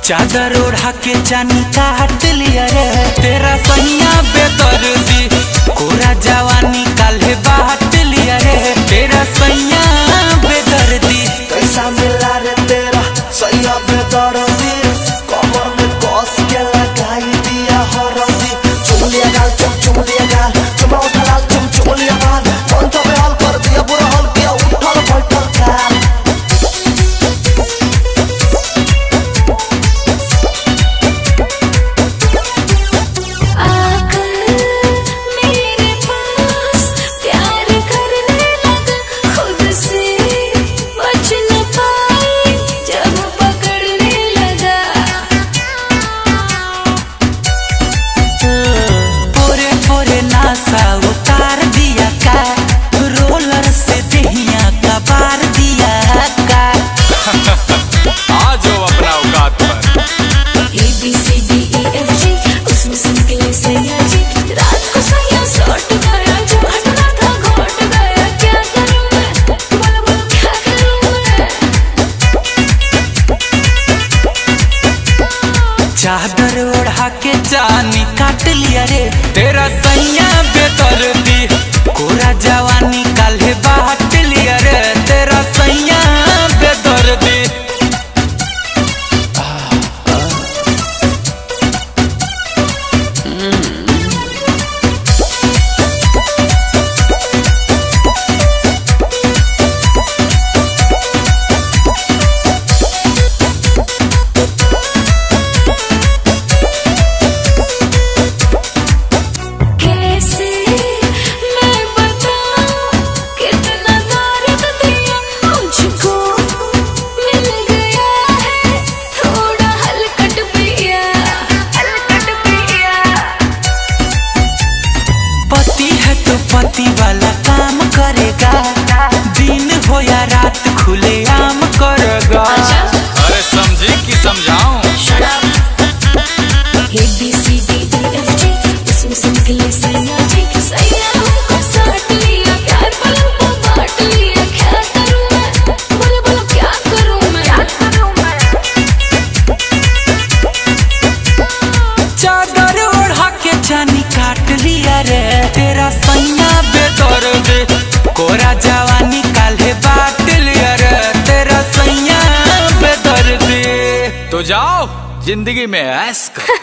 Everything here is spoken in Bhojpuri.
चादर ओढ़ा के जानी काट लिया रे तेरा सैया बेदर्दी, कोरा जवानी काल्हे बाट लिया रे तेरा सैया बेदर्दी। कैसा मिला रे तेरा सैया बेदर्दी, कमर में कस के लगाई दिया हरदी। चुम लिया गाल चुम लिया गाल, चुमा उठा लाल चुम लिया गाल, कौन तो बेहाल कर दिया बुरा हाल किया उठल बैठल गाल। उतार दिया का रोलर से दहिया का बार दिया का। आ जाओ अपना औकात पर। ABCDEFG उसमें सुन के ले सैया जी, रात को सैया सट गया, जो घटना था घट गया। क्या करूं मैं, बोलो बोलो क्या करूं मैं। चादर ओढ़ा के जानी काट लिया रे तेरा सैया बेदर्दी, कोरा जवानी काल्हे बाट लिया रे तेरा सैया बेदर्दी। पति वाला काम करेगा, दिन हो या रात खुले आम करेगा। अरे समझी कि समझाऊं? ABCDEFG उसमें सुन के ले सैया जी, सैया हमको साट लिया, प्यार पलों को बांट लिया। क्या करूं मैं, बोलो बोलो क्या करूं मैं, क्या करूं मैं। चादर ओढ़ा के जानी काट लिया रे तेरा सैया बेदर्दी, कोरा जवानी काल्हे बाट लिया रे तेरा सैया बेदर्दी। तो जाओ जिंदगी में ऐश करो।